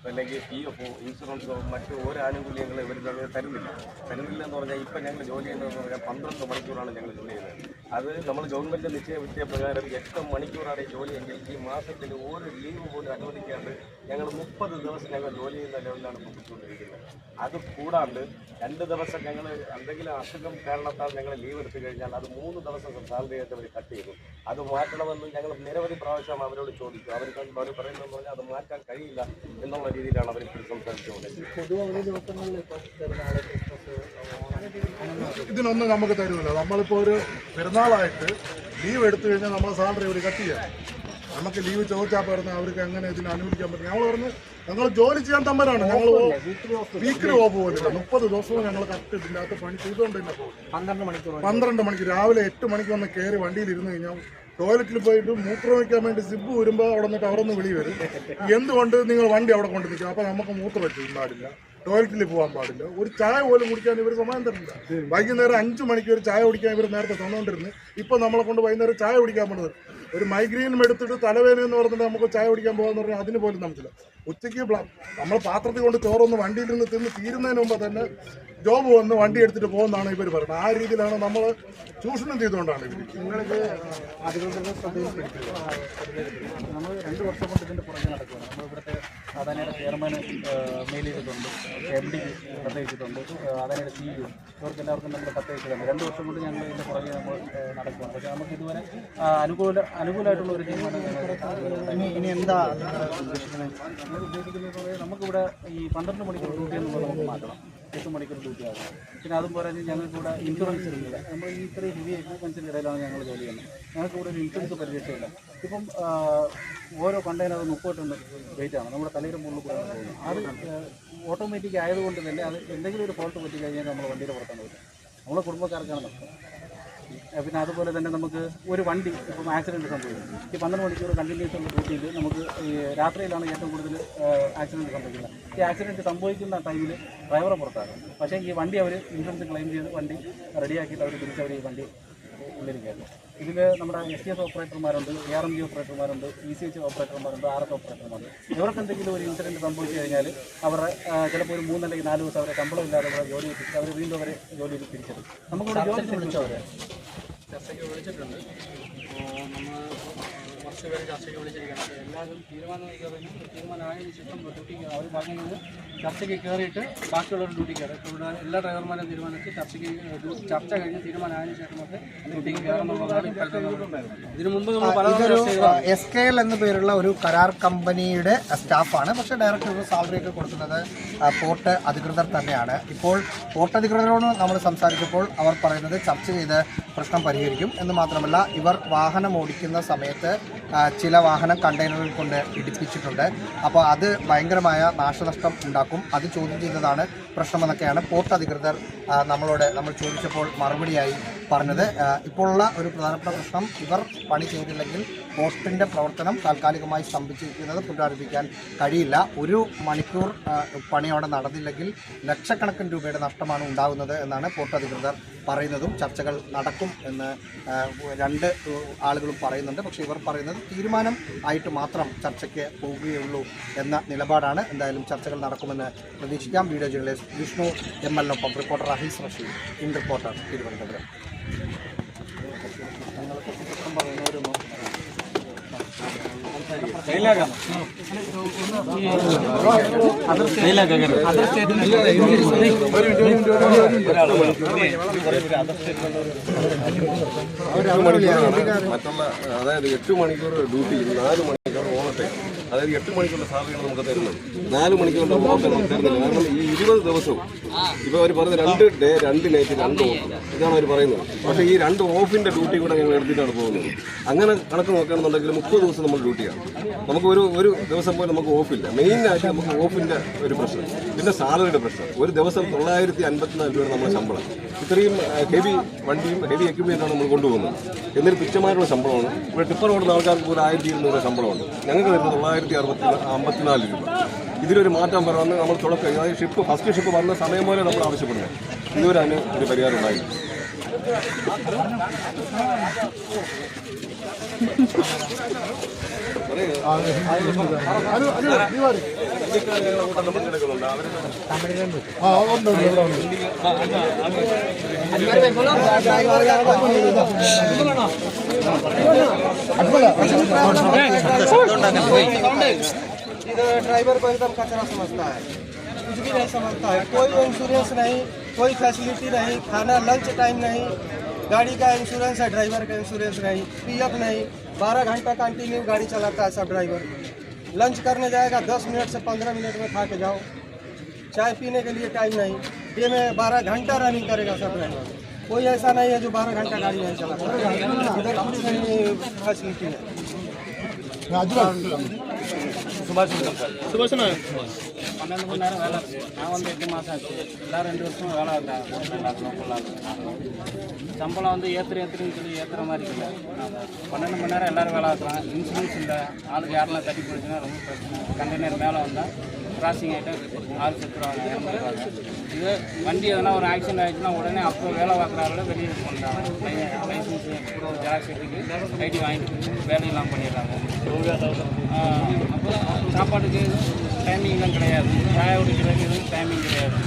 അല്ലെങ്കിൽ PF ഇൻഷുറൻസോ മറ്റു ഒരു ആനുകൂല്യങ്ങളും ഇവർ തരുന്നില്ല എന്ന് പറഞ്ഞാൽ ഇപ്പം ഞങ്ങൾ ജോലി ചെയ്യുന്നതെന്ന് പറഞ്ഞാൽ 12 മണിക്കൂറാണ് ഞങ്ങൾ ജോലി ചെയ്യുന്നത്. അത് നമ്മൾ ഗവൺമെൻറ് നിശ്ചയ പ്രകാരം 8 മണിക്കൂറാണ് ഈ ജോലിയെങ്കിൽ ഈ മാസത്തിൽ ഒരു ലീവ് പോലും അനുവദിക്കാണ്ട് ഞങ്ങൾ 30 ദിവസം ഞങ്ങൾ ജോലി ചെയ്യുന്ന ലെവലിലാണ് പൊട്ടിച്ചുകൊണ്ടിരിക്കുന്നത്. അത് കൂടാണ്ട് 2 ദിവസം ഞങ്ങൾ എന്തെങ്കിലും അസുഖം കാരണത്താൽ ഞങ്ങൾ ലീവ് എടുത്തു കഴിഞ്ഞാൽ അത് 3 ദിവസം സാലറി ആയിട്ട് അവർ കട്ട് ചെയ്തു. അത് മാറ്റണമെന്ന് ഞങ്ങൾ നിരവധി പ്രാവശ്യം അവരോട് ചോദിച്ചു. അവർ പറയുന്നതെന്ന് പറഞ്ഞാൽ അത് മാറ്റാൻ കഴിയില്ല എന്നുള്ള രീതിയിലാണ് അവർ സംസാരിച്ചുകൊണ്ടിരിക്കുന്നത്. ഇതിനൊന്നും നമുക്ക് തരുന്നില്ല. നമ്മളിപ്പോൾ ഒരു പെരുന്നാളായിട്ട് ലീവ് എടുത്തു കഴിഞ്ഞാൽ നമ്മളെ സാലറി അവർ കട്ട് ചെയ്യാം. നമുക്ക് ലീവ് ചോദിച്ചാൽ പറഞ്ഞാൽ അവർക്ക് എങ്ങനെ ഇതിന് അനുവദിക്കാൻ പറ്റും? ഞങ്ങൾ പറഞ്ഞ് ഞങ്ങൾ ജോലി ചെയ്യാൻ തമ്മരാണ്. ഞങ്ങൾ വീക്കിലി ഓഫ് പോലില്ല. 30 ദിവസവും ഞങ്ങൾ കറക്റ്റ് ഇതിനകത്ത് പണി ചെയ്തുകൊണ്ടില്ല. 12 മണിക്ക് രാവിലെ 8 മണിക്ക് വന്ന് കയറി വണ്ടിയിൽ ഇരുന്ന് കഴിഞ്ഞാൽ ടോയ്ലറ്റിൽ പോയിട്ട് മൂത്രം വയ്ക്കാൻ വേണ്ടി സിബ് വരുമ്പോൾ അവിടെ നിന്നിട്ട് അവരൊന്ന് വിളി വരും, എന്തുകൊണ്ട് നിങ്ങൾ വണ്ടി അവിടെ കൊണ്ട് നിൽക്കും? അപ്പോൾ നമുക്ക് മൂത്രം വെക്കാൻ പാടില്ല, ടോയ്ലറ്റിൽ പോകാൻ പാടില്ല, ഒരു ചായ പോലും കുടിക്കാൻ ഇവർ സമയം തരില്ല. വൈകുന്നേരം 5 മണിക്ക് ഒരു ചായ കുടിക്കാൻ ഇവർ നേരത്തെ തന്നുകൊണ്ടിരുന്നു. ഇപ്പം നമ്മളെ കൊണ്ട് വൈകുന്നേരം ചായ കുടിക്കാൻ പോകുന്നത് ഒരു മൈഗ്രെയിനും എടുത്തിട്ട് തലവേദന എന്ന് പറഞ്ഞിട്ട് നമുക്ക് ചായ കുടിക്കാൻ പോകാന്ന് പറഞ്ഞാൽ അതിന് പോലും നമുക്കില്ല. ഉച്ചയ്ക്ക് നമ്മൾ പാത്രത്തിൽ കൊണ്ട് ചോറൊന്ന് വണ്ടിയിൽ നിന്ന് തിന്ന് തീരുന്നതിന് മുമ്പ് തന്നെ ജോബ് വന്ന് വണ്ടി എടുത്തിട്ട് പോകുന്നതാണ് ഇവർ പറയുന്നത്. ആ രീതിയിലാണ് നമ്മൾ ചൂഷണം ചെയ്തുകൊണ്ടാണ് ഇവർ. നിങ്ങൾക്ക് അധികൃതരുടെ ശ്രദ്ധയിൽപ്പെടുത്തില്ല. നമ്മൾ 2 വർഷം കൊണ്ട് ഇതിൻ്റെ പുറകെ നടക്കുകയാണ്. നമ്മൾ ഇവിടുത്തെ അദാനിയുടെ ചെയർമാന് മെയിൽ ചെയ്തിട്ടുണ്ട്, MD പ്രത്യേകിച്ചിട്ടുണ്ട്, അദാനിയുടെ CEO ഇവർക്ക് എല്ലാവർക്കും നമ്മൾ കത്തയച്ചിട്ടുണ്ട്. 2 വർഷം കൊണ്ട് ഞങ്ങൾ ഇതിൻ്റെ പുറകെ നമ്മൾ നടക്കുകയാണ്. പക്ഷേ നമുക്ക് ഇതുവരെ അനുകൂലമായിട്ടുള്ള ഒരു തീരുമാനം ഇനി എന്താ ഉദ്ദേശിക്കുന്നത്? നമുക്കിവിടെ ഈ 12 മണിക്കൂർ ഡ്യൂട്ടി എന്നുള്ളത് നമുക്ക് മാറ്റണം, 8 മണിക്കൂർ ഡ്യൂട്ടി ആകണം. പിന്നെ അതും പോരാഞ്ഞ് ഞങ്ങൾക്കിവിടെ ഇൻഷുറൻസ് ഇല്ല. നമ്മൾ ഈ ഇത്രയും ഹെവി എക്യുപ്മെൻസിൻ്റെ ഇടയിലാണ് ഞങ്ങൾ ജോലി ചെയ്യുന്നത്. ഞങ്ങൾക്കിവിടെ ഒരു ഇൻഷുറൻസ് പരിരക്ഷയില്ല. ഇപ്പം ഓരോ കണ്ടെയ്നർ 30 ടൺ വെയിറ്റാണ് നമ്മുടെ തലയുടെ മുകളിൽ കൂടെ പോകുന്നത്. അത് ഓട്ടോമാറ്റിക് ആയതുകൊണ്ട് തന്നെ അത് എന്തെങ്കിലും ഒരു ഫോൾട്ട് പറ്റി കഴിഞ്ഞാൽ നമ്മൾ വണ്ടിയുടെ പുറത്താണ് വരും. നമ്മളെ കുടുംബക്കാർക്കാണ് നഷ്ടം. പിന്നെ അതുപോലെ തന്നെ നമുക്ക് ഒരു വണ്ടി ഇപ്പം ആക്സിഡൻറ്റ് സംഭവിക്കും. ഈ 12 മണിക്കൂർ കണ്ടിന്യൂസ് ഉള്ള ഡ്യൂട്ടിയിൽ നമുക്ക് ഈ രാത്രിയിലാണ് ഏറ്റവും കൂടുതൽ ആക്സിഡൻറ്റ് സംഭവിക്കുന്നത്. ഈ ആക്സിഡൻറ്റ് സംഭവിക്കുന്ന ടൈമിൽ ഡ്രൈവറെ പുറത്താകും. പക്ഷേ ഈ വണ്ടി അവർ ഇൻഷുറൻസ് ക്ലെയിം ചെയ്ത് വണ്ടി റെഡിയാക്കിയിട്ട് അവർ തിരിച്ചവർ ഈ വണ്ടി ഉള്ളിരിക്കുകയായിരുന്നു. ഇതിൽ നമ്മുടെ STS ഓപ്പറേറ്റർമാരുണ്ട്, ARMG ഓപ്പറേറ്റർമാരുണ്ട്, ECH ഓപ്പറേറ്റർമാരുണ്ട്, RF ഓപ്പറേറ്റർമാരുണ്ട്. ഇവർക്ക് എന്തെങ്കിലും ഒരു ഇൻസിഡൻറ്റ് സംഭവിച്ചു കഴിഞ്ഞാൽ അവരുടെ ചിലപ്പോൾ ഒരു 3 അല്ലെങ്കിൽ 4 ദിവസം അവരെ ശമ്പളം ഇല്ലാതെ അവരെ ജോലി എത്തിച്ച് അവർ വീണ്ടും അവരെ ജോലിയിൽ തിരിച്ചെടുക്കും. നമുക്കിവിടെ ജോലി തിരിച്ചു അവരെ ചർച്ചയ്ക്ക് വിളിച്ചിട്ടുണ്ട്. നമ്മൾ കുറച്ച് പേര് ചർച്ചയ്ക്ക് വിളിച്ചിരിക്കുകയാണ്. എല്ലാവരും തീരുമാനമായതിനു ശേഷം ഡ്യൂട്ടിക്ക് അവർ പറഞ്ഞത് ചർച്ചയ്ക്ക് കയറിയിട്ട് ബാക്കിയുള്ളവർ ഡ്യൂട്ടി കയറും. ഇപ്പോൾ ഇവിടെ എല്ലാ ഡ്രൈവർമാരും തീരുമാനിച്ച് ചർച്ച കഴിഞ്ഞ് തീരുമാനമായതിനു ശേഷം മാത്രമേ ഡ്യൂട്ടിക്ക് കയറുന്നുള്ളതാണ് ഇപ്പോഴത്തെ. ഇതിനു മുമ്പ് നമ്മൾ പലതരം SKL എന്ന പേരുള്ള ഒരു കരാർ കമ്പനിയുടെ സ്റ്റാഫാണ്. പക്ഷേ ഡയറക്റ്റ് സാലറി ഒക്കെ കൊടുക്കുന്നത് പോർട്ട് അധികൃതർ തന്നെയാണ്. ഇപ്പോൾ പോർട്ട് അധികൃതരോട് നമ്മൾ സംസാരിച്ചപ്പോൾ അവർ പറയുന്നത് ചർച്ച ചെയ്ത് പ്രശ്നം പരിഹരിക്കും എന്ന് മാത്രമല്ല, ഇവർ വാഹനം ഓടിക്കുന്ന സമയത്ത് ചില വാഹനം കണ്ടെയ്നറിൽ കൊണ്ട് ഇടിപ്പിച്ചിട്ടുണ്ട്. അപ്പോൾ അത് ഭയങ്കരമായ നാശനഷ്ടം ഉണ്ടാക്കും. അത് ചോദ്യം ചെയ്തതാണ് പ്രശ്നമെന്നൊക്കെയാണ് പോർട്ട് അധികൃതർ നമ്മൾ ചോദിച്ചപ്പോൾ മറുപടിയായി പറഞ്ഞത്. ഇപ്പോഴുള്ള ഒരു പ്രധാനപ്പെട്ട പ്രശ്നം, ഇവർ പണി ചെയ്തില്ലെങ്കിൽ പോർട്ടിൻ്റെ പ്രവർത്തനം താൽക്കാലികമായി സ്തംഭിച്ചിരിക്കുന്നത് പുനരാരംഭിക്കാൻ കഴിയില്ല. 1 മണിക്കൂർ പണി അവിടെ നടന്നില്ലെങ്കിൽ ലക്ഷക്കണക്കിന് രൂപയുടെ നഷ്ടമാണ് ഉണ്ടാകുന്നത് എന്നാണ് പോർട്ട് അധികൃതർ പറയുന്നതും. ചർച്ചകൾ നടക്കും എന്ന് 2 ആളുകളും പറയുന്നുണ്ട്. പക്ഷേ ഇവർ പറയുന്നത് തീരുമാനം ആയിട്ട് മാത്രം ചർച്ചയ്ക്ക് പോവുകയുള്ളൂ എന്ന നിലപാടാണ്. എന്തായാലും ചർച്ചകൾ നടക്കുമെന്ന് പ്രതീക്ഷിക്കാം. വീഡിയോ ജേർണലിസ്റ്റ് വിഷ്ണു ML-നൊപ്പം reporter Ahees Rasheed, in reporter, Thiruvananthapuram. മറ്റുള്ള അതായത് 8 മണിക്കൂർ ഡ്യൂട്ടി, 4 മണിക്കൂർ ഓവർടൈം, അതായത് 8 മണിക്കൂറിന്റെ സാലറിയാണ് നമുക്ക് തരുന്നത്. 4 മണിക്കൂറിന്റെ ഓവർടൈം നമുക്ക് തരുന്നില്ല. കാരണം ഈ 20 ദിവസവും ഇപ്പോൾ അവർ പറയുന്നത് 2 ഡേ 2 നൈറ്റ് 2 ഓഫ് ഇതാണ് അവർ പറയുന്നത്. പക്ഷേ ഈ 2 ഓഫിന്റെ ഡ്യൂട്ടി കൂടെ ഞങ്ങൾ എടുത്തിട്ടാണ് പോകുന്നത്. അങ്ങനെ കണക്ക് നോക്കുകയാണെന്നുണ്ടെങ്കിൽ 30 ദിവസം നമ്മൾ ഡ്യൂട്ടിയാണ്. നമുക്ക് ഒരു ദിവസം പോലും നമുക്ക് ഓഫില്ല. മെയിനായിട്ട് നമുക്ക് ഓഫിന്റെ ഒരു പ്രശ്നം, പിന്നെ സാലറിയുടെ പ്രശ്നം. ഒരു ദിവസം 954 രൂപ നമ്മുടെ ശമ്പളം. ഇത്രയും ഹെവി വണ്ടിയും ഹെവി എക്യുപ്മെന്റാണ് നമ്മൾ കൊണ്ടുപോകുന്നത്. എന്നിട്ട് തുച്ഛമായിട്ടുള്ള ശമ്പളമാണ്. ഇവിടെ ടിപ്പർ ഓടുന്ന ആൾക്കാർക്ക് ഒരു 1200 ശമ്പളമുണ്ട്. ഞങ്ങൾക്ക് വരുന്നത് 954 രൂപ. ഇതിലൊരു മാറ്റം പറയാമെന്ന് നമ്മൾ തുടക്കം, അതായത് ഫസ്റ്റ് ഷിപ്പ് വന്ന സമയം പോലെ നമ്മൾ ആവശ്യപ്പെടുന്നത്. ഇതുവരെ അതിന് ഒരു പരിഹാരം ഉണ്ടായില്ല. ड्राइवर को एकदम कचरा समझता है, कुछ भी नहीं समझता है। कोई इंश्योरेंस नहीं, कोई फैसिलिटी नहीं, खाना लंच टाइम नहीं, गाड़ी का इंश्योरेंस है, ड्राइवर का इंश्योरेंस नहीं, पीएफ नहीं, 12 घंटा कंटिन्यू गाड़ी चलाता है सब ड्राइवर। लंच करने जाएगा 10 मिनट से 15 मिनट में खा के जाओ, चाय पीने के लिए टाइम नहीं। ये में 12 घंटा रनिंग करेगा सब ड्राइवर। कोई ऐसा नहीं है जो 12 घंटा गाड़ी नहीं चलाता। इधर कुछ नहीं फैसिलिटी है। சுபாஷ் 12 மணி நேரம் வேலை இருக்குது. நான் வந்து 8 மாதம் ஆச்சு. எல்லோரும் 2 வருஷம் வேலை ஆகுறாங்க. சம்பளம் வந்து ஏற்றுறேன்னு சொல்லி ஏற்றுற மாதிரி இல்லை. 12 மணி நேரம் எல்லோரும் வேலை ஆகுறாங்க. இன்சூரன்ஸ் இல்லை, ஆளுக்கு யாரெல்லாம் தட்டி போயிடுச்சுன்னா ரொம்ப பிரச்சனை. கண்டெய்னர் மேலே வந்தால் கிராசிங் ஆகிட்டு ஆள் செத்துருவாங்க, இறந்துருவாங்க. இது வண்டி எதனா ஒரு ஆக்சிடென்ட் ஆகிடுச்சுன்னா உடனே அப்போ வேலை பார்க்குறாங்கள வெளியே பண்ணுறாங்க. லைசன்ஸு ஜெராக்ஸ் எடுத்துக்கு ஐடி வாங்கிட்டு வேலையெல்லாம் பண்ணிடுறாங்க. அப்புறம் சாப்பாட்டுக்கு டைமிங்லாம் கிடையாது, சாய குடிக்கிறதுக்கு டைமிங் கிடையாது.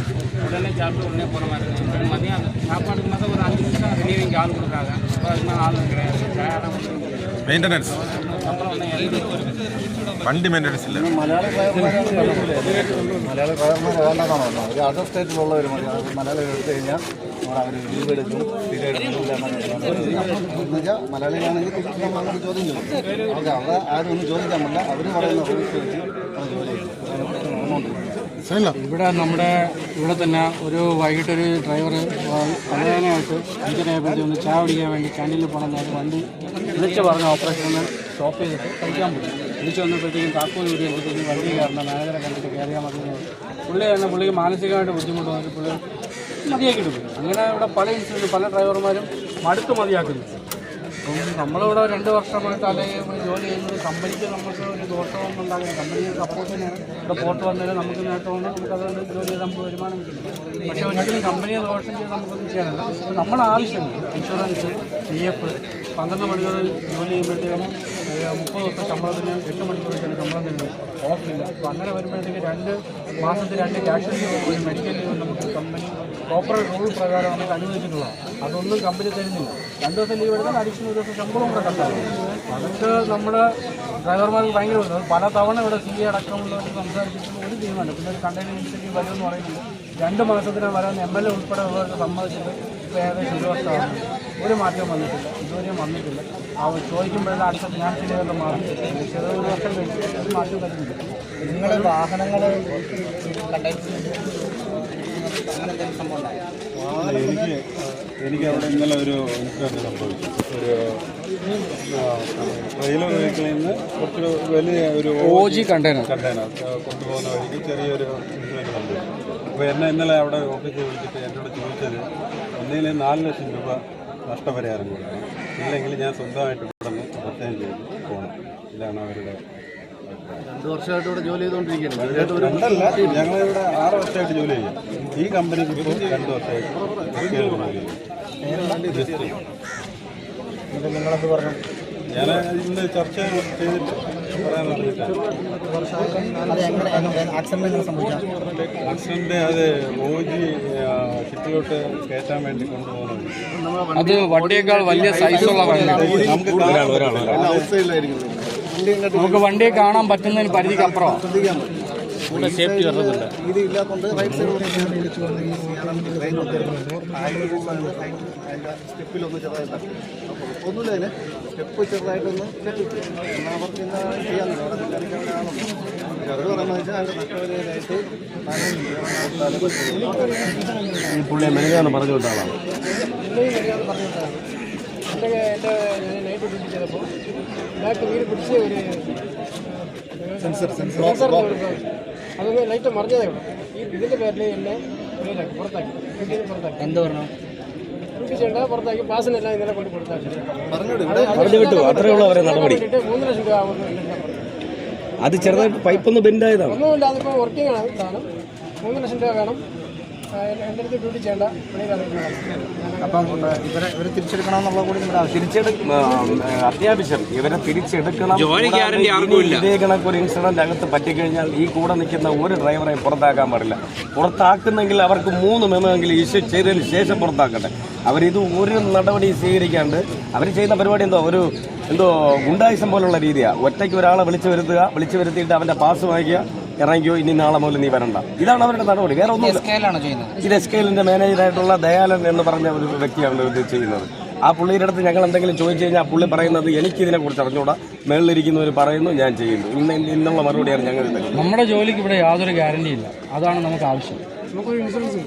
உடனே சாப்பிட்டு உடனே போகிற மாதிரி இருக்குது. மதியம் சாப்பாட்டுக்கு மட்டும் ஒரு 5 நிமிஷம் ரிலீவிங் ஆள் கொடுக்குறாங்க. அப்போ அதுக்கு மேலே ஆளும் கிடையாது. சாயெல்லாம் മെയിൻ്റനൻസ് அப்புறம் வந்து വണ്ടി മെയിൻ്റനൻസ് ഇല്ല. മലയാള ഡ്രൈവർമാരെ വേണ്ടതാണോ? ഒരു അതർ സ്റ്റേറ്റിലുള്ളവർ മലയാളം എടുത്തു കഴിഞ്ഞാൽ അവർ ലീവ് എടുക്കും, പീരീഡ് എന്നുവെച്ചാൽ മലയാളികളാണെങ്കിൽ തിരിച്ച് നമ്മൾ അങ്ങോട്ട് ചോദ്യം ചെയ്യും. അവർക്ക് അവിടെ ആരും ഒന്നും ചോദിക്കാൻ പറ്റില്ല. അവർ പറയുന്ന റൂൾസ് വെച്ച് ജോലി ചെയ്യും. ഇവിടെ ഇവിടെ തന്നെ ഒരു വൈകിട്ടൊരു ഡ്രൈവർ തലവേദനയായിട്ട് അഞ്ചരയായപ്പോഴത്തേക്ക് ഒന്ന് ചായ കുടിക്കാൻ വേണ്ടി ക്യാൻറ്റീനിൽ പോകണം. ഞാൻ വണ്ടി വിളിച്ച് പറഞ്ഞ ഓപ്പറേഷൻ സ്റ്റോപ്പ് ചെയ്തിട്ട് കഴിക്കാൻ പറ്റും. വിളിച്ച് വന്നപ്പോഴത്തേക്കും താക്കോൽ ഊരിയപ്പോഴത്തേക്കും വണ്ടി കയറണം, മാനേജറെ കണ്ടിട്ട് കയറിയാൽ മതി. പുള്ളിക്ക് മാനസികമായിട്ട് ബുദ്ധിമുട്ട് വന്നിട്ട് പുള്ളി മതിയാക്കിയിട്ട് പോയി. അങ്ങനെ ഇവിടെ പല ഇൻസിഡൻറ്റ് പല ഡ്രൈവർമാരും മടുത്ത് മതിയാക്കുന്നു. അപ്പം നമ്മളിവിടെ 2 വർഷമായിട്ട് അല്ലെങ്കിൽ ജോലി ചെയ്യുന്നത് കമ്പനിക്ക് നമുക്ക് ഒരു ദോഷമൊന്നും ഉണ്ടാകില്ല. കമ്പനിക്ക് സപ്പോർട്ട് തന്നെയാണ്. ഇവിടെ പോർട്ട് വന്നാലും നമുക്ക് നേട്ടമുണ്ട്, നമുക്ക് അതുകൊണ്ട് ജോലി ചെയ്ത് നമുക്ക് വരുമാനം കിട്ടും. പക്ഷേ ഒരിക്കലും കമ്പനിയെ ദോഷം ചെയ്ത് നമുക്കൊന്നും ചെയ്യാനല്ല. നമ്മുടെ ആവശ്യമുണ്ട് ഇൻഷുറൻസ്, PF, 12 മണിക്കൂർ ജോലി ചെയ്യുമ്പോഴത്തേക്കും 30 ദിവസം ശമ്പളത്തിന് 8 മണിക്കൂർ ശമ്പളം തരുന്നു, ഓഫില്ല. അപ്പോൾ അങ്ങനെ വരുമ്പോഴത്തേക്ക് 2 മാസത്തിൽ 2 ക്യാഷ് ലീവ്, ഒരു മെഡിക്കൽ ലീവ് നമുക്ക് കമ്പനി പ്രോപ്പർ റൂൾ പ്രകാരം നമുക്ക് അനുവദിച്ചിട്ടുള്ളതാണ്. അതൊന്നും കമ്പനി തരുന്നില്ല. 2 ദിവസം ലീവ് എടുത്താൽ അഡീഷണൽ 1 ദിവസം ശമ്പളം കൂടെ കട്ടാകും. അതൊക്കെ നമ്മുടെ ഡ്രൈവർമാർക്ക് ഭയങ്കര ബുദ്ധിമുട്ട്. പല തവണ ഇവിടെ CA അടക്കമുള്ളവർ സംസാരിച്ചിട്ടുള്ള ഒരു തീരുമാനം. പിന്നെ ഒരു കണ്ടെയ്നർ ഇൻസെൻറ്റീവ് വരുമെന്ന് പറയുന്നുണ്ട്. 2 മാസത്തിനാണ് വരാൻ MLA ഉൾപ്പെടെ ഉള്ളവർക്ക് സമ്മതിച്ചിട്ട് ഇപ്പോൾ ഏകദേശം 20 വർഷമാണ്. ഒരു മാറ്റം വന്നിട്ടില്ല, ഇതുവരെയും വന്നിട്ടില്ല. ചോദിക്കുമ്പോഴെല്ലാം അടുത്ത ഫിനാൻഷ്യൽ ഇയറിൽ മാറും. ചെറിയ 1 വർഷം കഴിഞ്ഞ് ഒരു മാറ്റം വരുന്നില്ല. നിങ്ങൾ വാഹനങ്ങൾ അങ്ങനെ സംഭവം ഉണ്ടായോ? എനിക്ക് അവിടെ ഇന്നലെ ഒരു ഇൻസിഡൻറ്റ് സംഭവിച്ചു. ഒരു റെയിൽവേ വെഹിക്കിളിൽ നിന്ന് കുറച്ച് വലിയ ഒരു OG കണ്ടെയ്നർ കൊണ്ടുപോകുന്ന വഴിക്ക് ചെറിയൊരു ഇൻസിഡൻറ്റ് സംഭവിച്ചു. അപ്പോൾ എന്നെ ഇന്നലെ അവിടെ ഓഫീസിൽ വിളിച്ചിട്ട് എന്നോട് ചോദിച്ചത് ഒന്നിൽ 4 ലക്ഷം രൂപ നഷ്ടപരിഹാരം കൊടുക്കണം, ഇല്ലെങ്കിൽ ഞാൻ സ്വന്തമായിട്ട് ഇവിടെ നിന്ന് റിസൈൻ ചെയ്ത് പോകണം. ഇതാണ് അവരുടെ 2 വർഷമായിട്ട് ഇവിടെ ജോലി ചെയ്തുകൊണ്ടിരിക്കുകയാണ്. രണ്ടല്ല, ഞങ്ങളിവിടെ 6 വർഷമായിട്ട് ജോലി ചെയ്യും. ഈ കമ്പനിക്ക് ഇപ്പോൾ 2 വർഷമായിട്ട് നിങ്ങളെന്ത് പറഞ്ഞു? ഞാൻ ഇന്ന് ചർച്ച ചെയ്തിട്ട് പറയാനാണ്. ആക്സിഡന്റ് സംഭവിക്കാം. ആക്സിഡന്റ് അത് OG ഷിപ്പിലോട്ട് കയറ്റാൻ വേണ്ടി കൊണ്ടുപോകുന്നത്. അത് വണ്ടിയേക്കാൾ വലിയ സൈസുള്ള നമുക്ക് വണ്ടിയെ കാണാൻ പറ്റുന്നതിന് പരിധിക്ക് അപ്പുറം സേഫ്റ്റി വരുന്നില്ല. ഇത് ഇല്ലാത്തതുകൊണ്ട് റൈറ്റ് സൈഡിൽ സ്റ്റെപ്പിലൊന്ന് ചെറുതായിട്ട് ഒന്നുമില്ല, അതിന് സ്റ്റെപ്പ് ചെറുതായിട്ടൊന്ന് കെട്ടിട്ട് അവർക്ക് ഇന്ന് ചെയ്യാൻ ചെറുത് പറയുന്നത് വെച്ചാൽ അതിൻ്റെ നഷ്ടപരിഹാരമായിട്ട് പുള്ളിയെ മെനഞ്ഞാണ് പറഞ്ഞു വിട്ടാളാണ്. എൻ്റെ നൈറ്റ് ഡ്യൂട്ടി ചെയ്തപ്പോൾ ബാക്ക് വീട് പിടിച്ച് ഒരു സെൻസർ അതൊന്ന് ലൈറ്റ് മറിഞ്ഞതേ ഉള്ളൂ. ഇതിൻ്റെ പേരിൽ എന്നെ പുറത്താക്കി, വീട്ടിൽ പുറത്താക്കി. എന്ത് പറഞ്ഞു? ഡ്യൂട്ടി ചെയ്യേണ്ട പുറത്താക്കി, പാസിനെല്ലാം ഇന്നലെ കൊണ്ട് പുറത്താക്കി. വിട്ടു, അത്രേ ഉള്ളൂ അവരെ നടപടി. 3 ലക്ഷം രൂപ ആവുന്നു. അത് ചെറുതായിട്ട് പൈപ്പൊന്ന് ബെൻഡായതാണ്. ഒന്നുമില്ല, അതിപ്പോൾ വർക്കിംഗ് ആണ് സാധനം. 3 ലക്ഷം രൂപ വേണം. എൻ്റെ അടുത്ത് ഡ്യൂട്ടി ചെയ്യേണ്ട വെളിയിൽ അറിയിക്കണം. അപ്പം ഇവർ തിരിച്ചെടുക്കണമെന്നുള്ള കൂടി നമ്മുടെ അത്യാവശ്യം ഇവരെ തിരിച്ചെടുക്കണം. ഇതേ കണക്കൊരു ഇൻസിഡന്റ് അകത്ത് പറ്റിക്കഴിഞ്ഞാൽ ഈ കൂടെ നിൽക്കുന്ന ഒരു ഡ്രൈവറെയും പുറത്താക്കാൻ പാടില്ല. പുറത്താക്കുന്നെങ്കിൽ അവർക്ക് 3 മെമ്മോയെങ്കിലും ഇഷ്യൂ ചെയ്തതിന് ശേഷം പുറത്താക്കട്ടെ. അവരിത് ഒരു നടപടി സ്വീകരിക്കാണ്ട് അവർ ചെയ്യുന്ന പരിപാടി എന്തോ ഗുണ്ടായിസം പോലുള്ള രീതിയാണ്. ഒറ്റയ്ക്ക് ഒരാളെ വിളിച്ചു വരുത്തിയിട്ട് അവന്റെ പാസ് വാങ്ങിക്കുക, ഇറങ്ങിയോ, ഇനി നാളെ മുതൽ നീ വരണ്ട. ഇതാണ് അവരുടെ നടപടി. വേറെ ഒന്നും ഇത് എസ്കെയിലിന്റെ മാനേജറായിട്ടുള്ള ദയാലൻ എന്ന് പറഞ്ഞ ഒരു വ്യക്തിയാണ് ഇത് ചെയ്യുന്നത്. ആ പുള്ളിയുടെ അടുത്ത് ഞങ്ങൾ എന്തെങ്കിലും ചോദിച്ചു കഴിഞ്ഞാൽ പുള്ളി പറയുന്നത് എനിക്കിതിനെ കുറിച്ച് അറിഞ്ഞുകൂടാ, മേളിലിരിക്കുന്നവർ പറയുന്നു, ഞാൻ ചെയ്യുന്നു. ഇന്നുള്ള മറുപടിയാണ് ഞങ്ങൾ തരുന്നത്. നമ്മുടെ ജോലിക്ക് ഇവിടെ യാതൊരു ഗ്യാരണ്ടി ഇല്ല. അതാണ് നമുക്ക് ആവശ്യം. നമുക്കൊരു ഇൻഷുറൻസ്